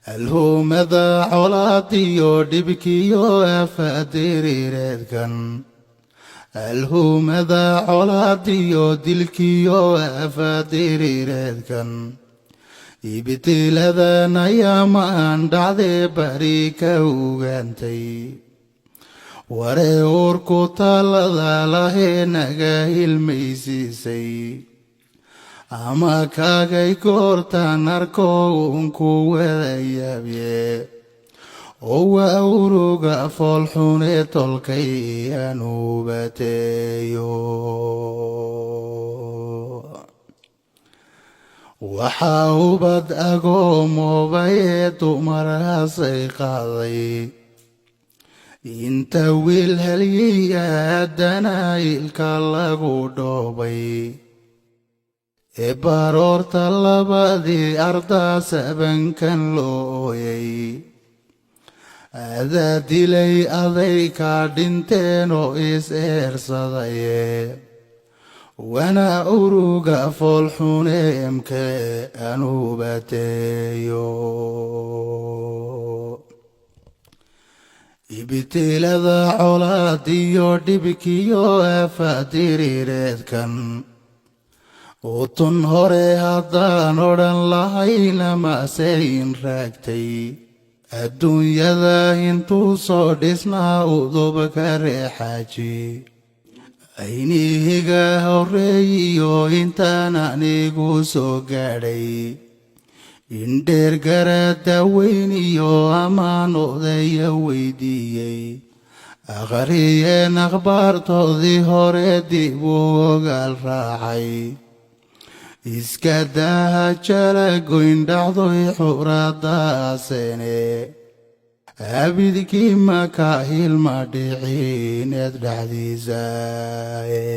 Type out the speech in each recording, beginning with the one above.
alhuumada colaadiyo dhibkiyo afaadiriireedkan alhuumada colaadiyo dilkiyo afaadiriireedkan ibtiladan ayaamaan dhacdee bari ka ogaantay waree uurku taalada lahee naga hilmaysiisay ama kaagay goortaan arko uunku wada yaabye oo waa uruga foolxune tolkay anuubateeyo waxaa ubad agoomoobay dumar hasay qaaday inta wiil helyiya haddana ilka lagu dhoobay baroorta labadii ardaa sabankan loo ooyay adaa dilay aday kaa dhinteen oo is eersadaye wana uruga foolxune emke anuubateeyo ibtilada colaadiyo dhibkiyo afaadiriireedkan utun hore haddaan odhan lahayna maseyn raagtay adduunyada intuu soo dhisnaa udub ka reexaaji aynihiga horreeyiyo intaan anigu soo gaadhay indheer garada weyn iyo ammaan odaya weydiiyey aqriyeen akhbaartoodii hore dib u ogaal raacay iska daha jalagoyn dhacdoy xuradaaseene abidkii maka hilma dhiciineed dhexdiisaaye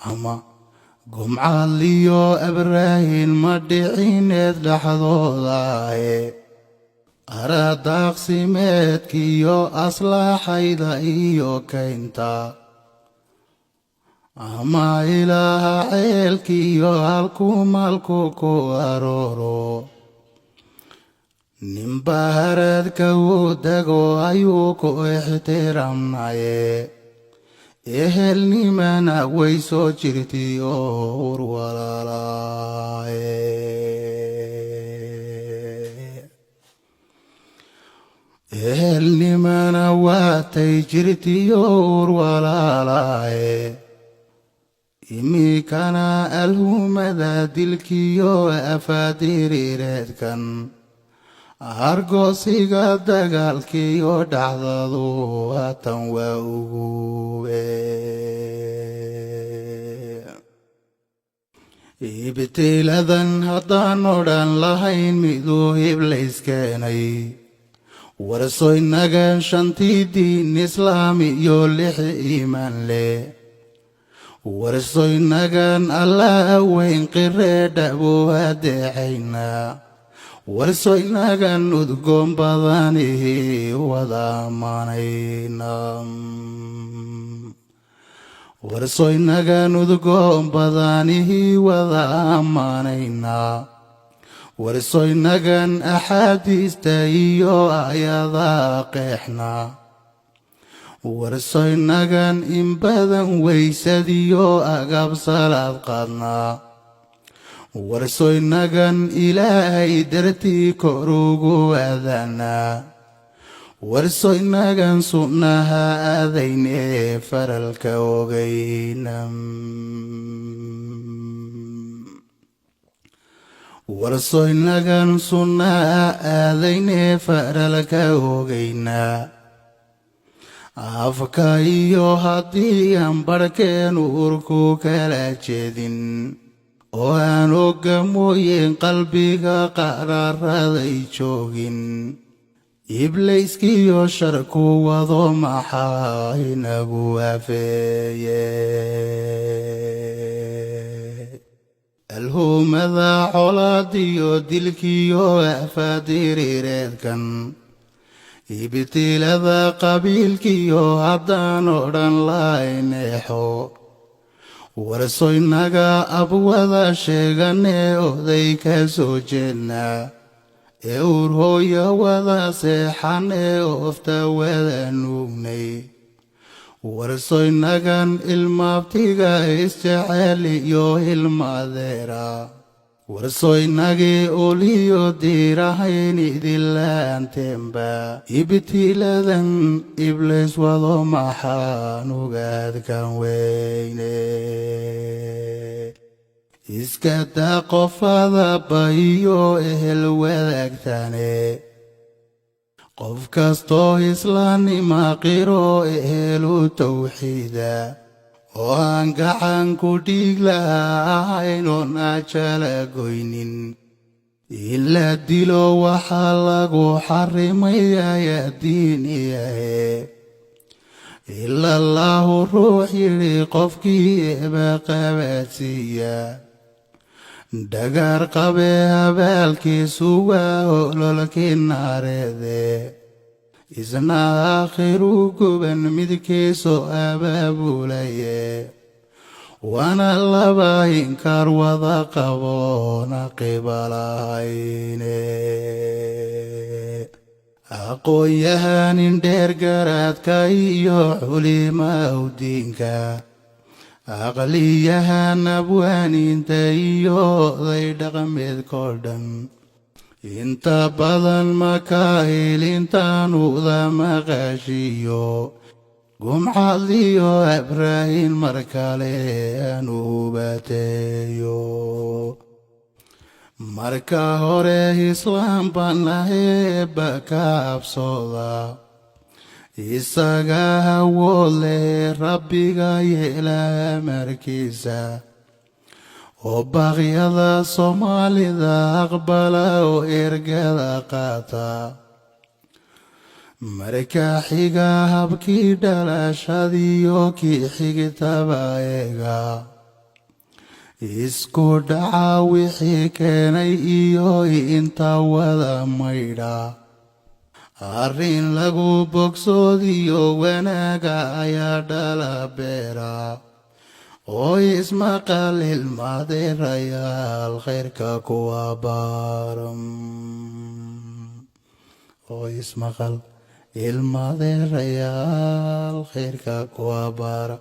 ama gumcadliyo abraahin ma dhiciineed dhexdoodae aradaaqsimeedkiyo aslaaxayda iyo kaynta ama ilaaha ceelkiyo halkuu maalku ku arooro ninba haradka uu dego ayuu ku ixtiraamnaye ehelnimana way soo jirtay oo ur walaalaaye ehelnimana waatay jirtay oo ur walaalaaye imikana alhuumada dilkiyo afaadiriireedkan argoosiga dagaalkiyo dhacdadu haatan waa ugube ibtiladan haddaan odhan lahayn miduu iblayskeenay warsoynagan shantii diin islaam iyo 6 iimaan leh warsoynagan allah weyn qireedha buu adeecayna warsoynagan udgoon badanihi wada ammaanayna warsoynagan udgoon badanihi wada ammaanayna warsoynagan axaadiista iyo aayada qeexna warsoynagan in badan weysadiyo agab salaad qaadna warsoynagan ilaahay dartii kor ugu aadaana warsoynagan sunnaha aadaynee faralka ogayna warsoynagan sunnaha aadaynee faralka ogayna afka iyo haddii aan barhkeen uurku kala jeedin oo aan oga mooyeen qalbiga qararaday joogin iblayskiyo sharku wado maxaa inagu afeeye alhuumada colaadiyo dilkiyo afaadiriireedkan ibtilada qabiilkiyo haddaan odhan lahayn eexo warsoynaga abwada sheegane oday ka soo jeednaa ee urhooya wada seexane ofta wada nuugnay warsoynagan ilmaabtiga isjecel iyo ilmaadeera warsoynagii uliyo diirahayn idilaantemba ibtiladan iblis wado maxaan ugaadkan weyne iska daa qofada bayo ehel wadaagtane qof kastoo islaanima qiro ehelu tawxiida oo aan gacan ku dhiig lahayn oon ajala goynin in la dilo waxaa lagu xarimayaa diiniyahe ila allahu ruux yidhi qofkii eeba qabaadsiiya dhagar qabe abaalkiisu waa ololkii naareede isna aakhiru guban midkiisu abaabulaye waana laba inkaar wada qaboona qibalahayne aqoon-yahanin dheer garaadka iyo culimaa diinka aqliyahan abwaaniinta iyo oday dhaqameedkoo dhan inta badan makaahilintanuuda maqashiyo gumcadiyo abraahin mar kale aanu bateeyo marka hore islaam baan aheeba ka absooda isaga awood leh rabbiga yeela amarkiisa oo baaqyada soomaalida aqbala oo ergada qaata marka xiga habkii dhalashadiyo kii xigtaba eega isku dhaca wixii keenay iyo inta wada maydha arrin lagu bogsoodiyo wanaaga ayaa dhala beera oo ismaqal ilmaadeerayaal khayrka kuwa baaram oo ismaqal ilmaadeerayaal khayrka kuwa baara